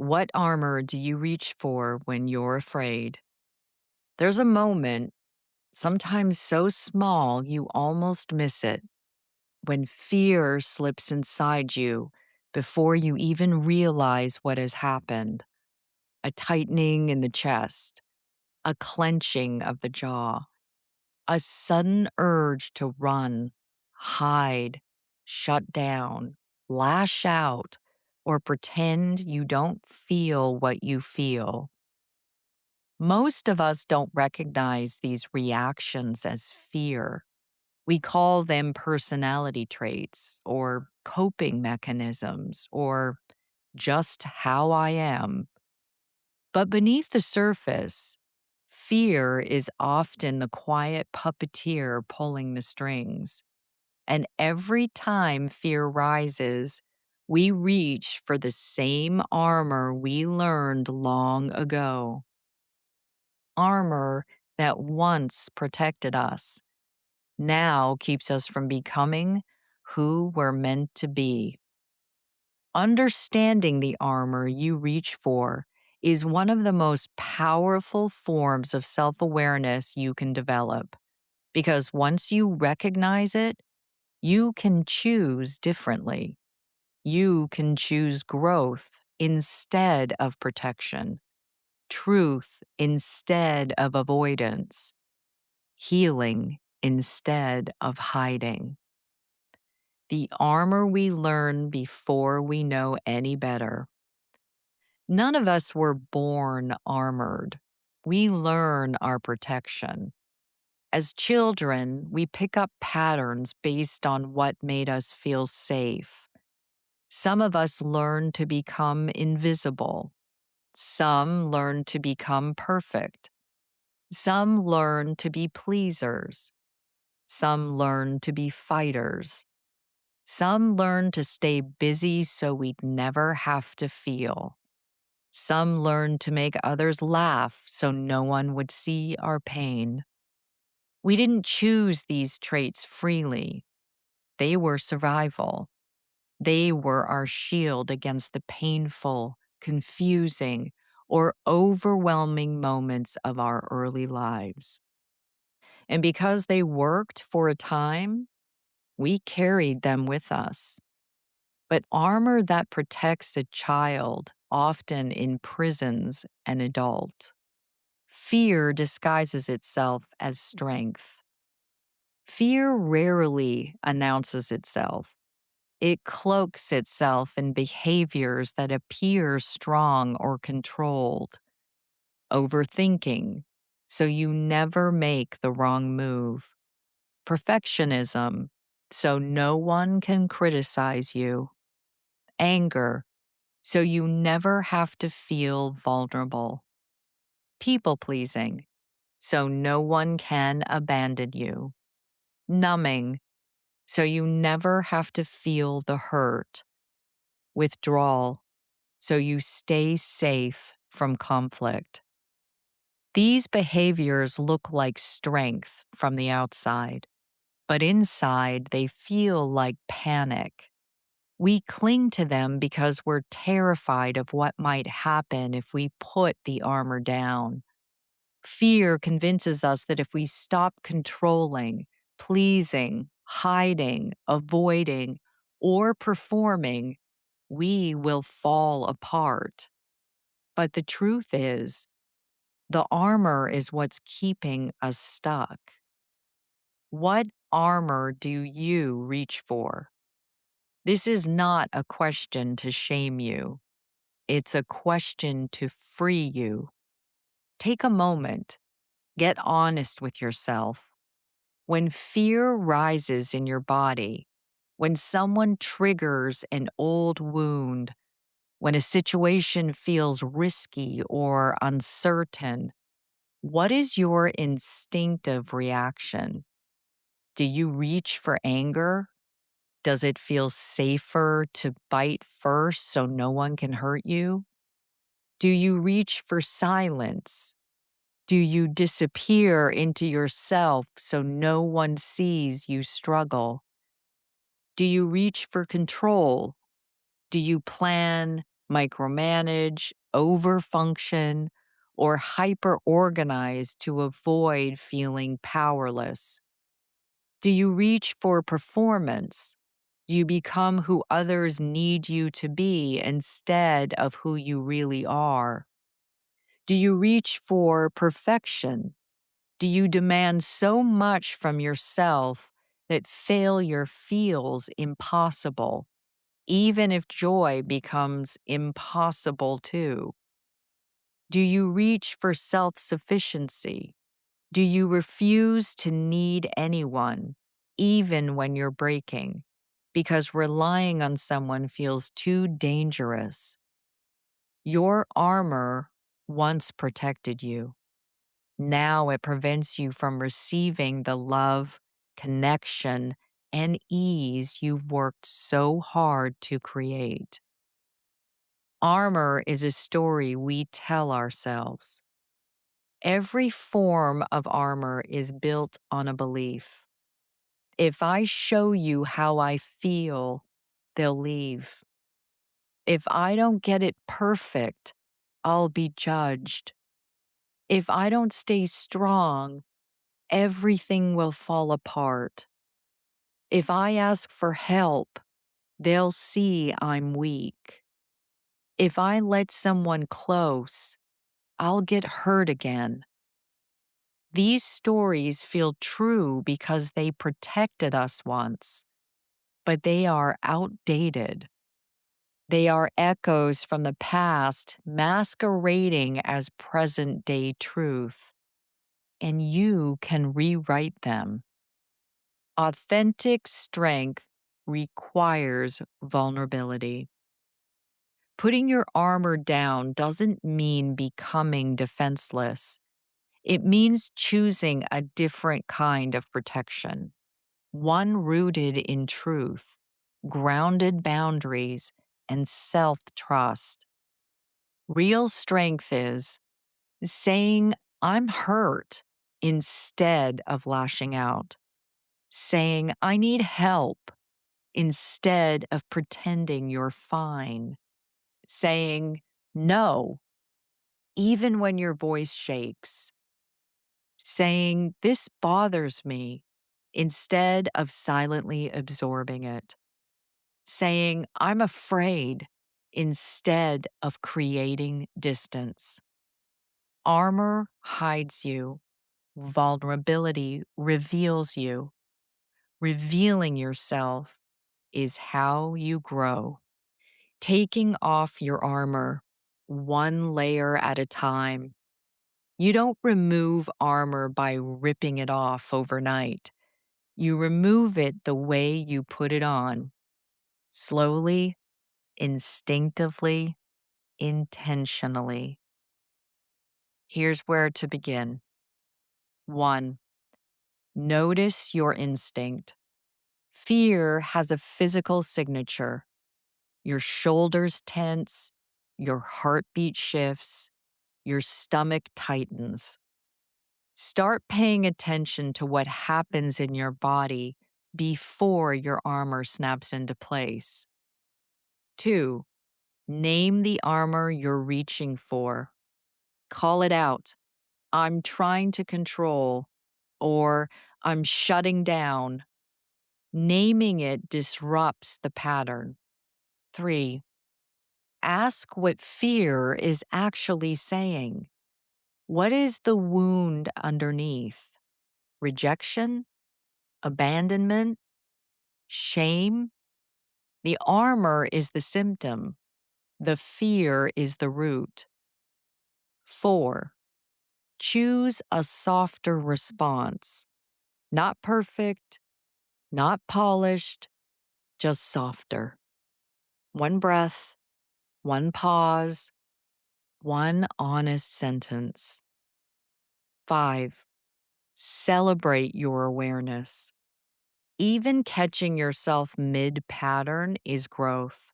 What armor do you reach for when you're afraid? There's a moment, sometimes so small you almost miss it, when fear slips inside you before you even realize what has happened. A tightening in the chest, a clenching of the jaw, a sudden urge to run, hide, shut down, lash out, or pretend you don't feel what you feel. Most of us don't recognize these reactions as fear. We call them personality traits or coping mechanisms or just how I am. But beneath the surface, fear is often the quiet puppeteer pulling the strings. And every time fear rises, we reach for the same armor we learned long ago. Armor that once protected us now keeps us from becoming who we're meant to be. Understanding the armor you reach for is one of the most powerful forms of self awareness you can develop because once you recognize it, you can choose differently. You can choose growth instead of protection, truth instead of avoidance, healing instead of hiding. The armor we learn before we know any better. None of us were born armored. We learn our protection. As children, we pick up patterns based on what made us feel safe. Some of us learn to become invisible. Some learn to become perfect. Some learn to be pleasers. Some learn to be fighters. Some learn to stay busy so we'd never have to feel. Some learn to make others laugh so no one would see our pain. We didn't choose these traits freely. They were survival. They were our shield against the painful, confusing, or overwhelming moments of our early lives. And because they worked for a time, we carried them with us. But armor that protects a child often imprisons an adult. Fear disguises itself as strength. Fear rarely announces itself. It cloaks itself in behaviors that appear strong or controlled. Overthinking, so you never make the wrong move. Perfectionism, so no one can criticize you. Anger, so you never have to feel vulnerable. People pleasing, so no one can abandon you. Numbing, so you never have to feel the hurt. Withdrawal, so you stay safe from conflict. These behaviors look like strength from the outside, but inside they feel like panic. We cling to them because we're terrified of what might happen if we put the armor down. Fear convinces us that if we stop controlling, pleasing, hiding, avoiding, or performing, we will fall apart. But the truth is, the armor is what's keeping us stuck. What armor do you reach for? This is not a question to shame you. It's a question to free you. Take a moment. Get honest with yourself. When fear rises in your body, when someone triggers an old wound, when a situation feels risky or uncertain, what is your instinctive reaction? Do you reach for anger? Does it feel safer to bite first so no one can hurt you? Do you reach for silence? Do you disappear into yourself so no one sees you struggle? Do you reach for control? Do you plan, micromanage, overfunction, or hyper-organize to avoid feeling powerless? Do you reach for performance? Do you become who others need you to be instead of who you really are? Do you reach for perfection? Do you demand so much from yourself that failure feels impossible, even if joy becomes impossible too? Do you reach for self sufficiency? Do you refuse to need anyone, even when you're breaking, because relying on someone feels too dangerous? Your armor once protected you. Now it prevents you from receiving the love, connection, and ease you've worked so hard to create. Armor is a story we tell ourselves. Every form of armor is built on a belief. If I show you how I feel, they'll leave. If I don't get it perfect, I'll be judged. If I don't stay strong, everything will fall apart. If I ask for help, they'll see I'm weak. If I let someone close, I'll get hurt again. These stories feel true because they protected us once, but they are outdated. They are echoes from the past masquerading as present day truth, and you can rewrite them. Authentic strength requires vulnerability. Putting your armor down doesn't mean becoming defenseless. It means choosing a different kind of protection, one rooted in truth, grounded boundaries, and self trust. Real strength is saying, I'm hurt, instead of lashing out, saying, I need help, instead of pretending you're fine, saying, no, even when your voice shakes, saying, this bothers me, instead of silently absorbing it, saying, I'm afraid, instead of creating distance. Armor hides you, vulnerability reveals you. Revealing yourself is how you grow. Taking off your armor, one layer at a time. You don't remove armor by ripping it off overnight. You remove it the way you put it on, slowly, instinctively, intentionally. Here's where to begin. 1. Notice your instinct. Fear has a physical signature. Your shoulders tense, your heartbeat shifts, your stomach tightens. Start paying attention to what happens in your body before your armor snaps into place. 2. Name the armor you're reaching for. Call it out. I'm trying to control, or I'm shutting down. Naming it disrupts the pattern. 3. Ask what fear is actually saying. What is the wound underneath? Rejection? Abandonment? Shame? The armor is the symptom. The fear is the root. 4. Choose a softer response. Not perfect, not polished, just softer. One breath, one pause, one honest sentence. 5. Celebrate your awareness. Even catching yourself mid-pattern is growth.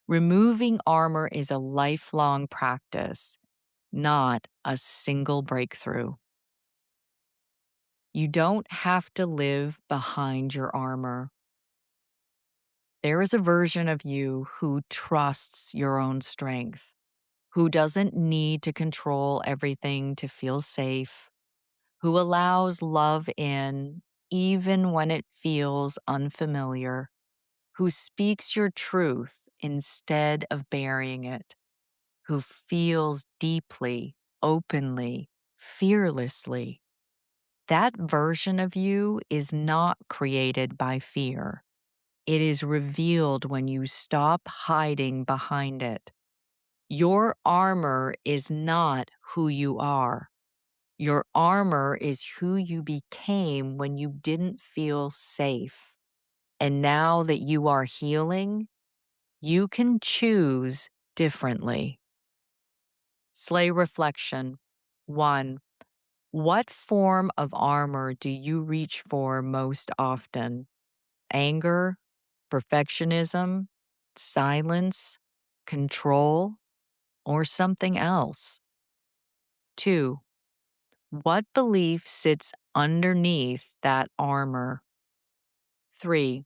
Removing armor is a lifelong practice, not a single breakthrough. You don't have to live behind your armor. There is a version of you who trusts your own strength, who doesn't need to control everything to feel safe, who allows love in even when it feels unfamiliar, who speaks your truth instead of burying it, who feels deeply, openly, fearlessly. That version of you is not created by fear. It is revealed when you stop hiding behind it. Your armor is not who you are. Your armor is who you became when you didn't feel safe. And now that you are healing, you can choose differently. Slay reflection. 1. What form of armor do you reach for most often? Anger, perfectionism, silence, control, or something else? 2. What belief sits underneath that armor? 3.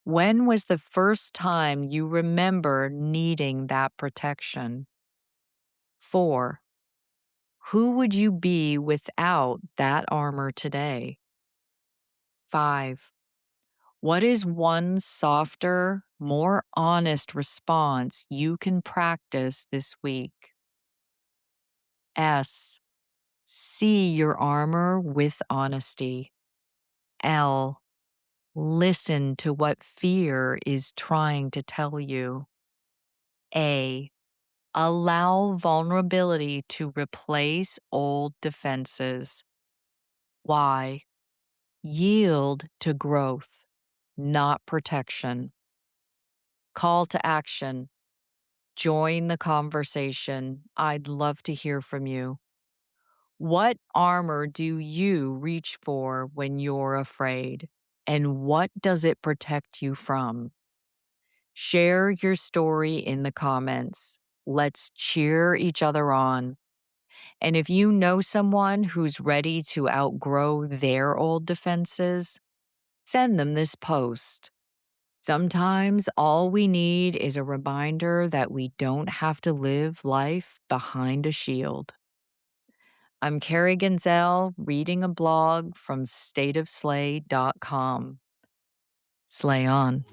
When was the first time you remember needing that protection? 4. Who would you be without that armor today? 5. What is one softer, more honest response you can practice this week? S. See your armor with honesty. L. Listen to what fear is trying to tell you. A. Allow vulnerability to replace old defenses. Y. Yield to growth, not protection. Call to action. Join the conversation. I'd love to hear from you. What armor do you reach for when you're afraid? And what does it protect you from? Share your story in the comments. Let's cheer each other on. And if you know someone who's ready to outgrow their old defenses, send them this post. Sometimes all we need is a reminder that we don't have to live life behind a shield. I'm Carrie Genzel, reading a blog from stateofslay.com. Slay on.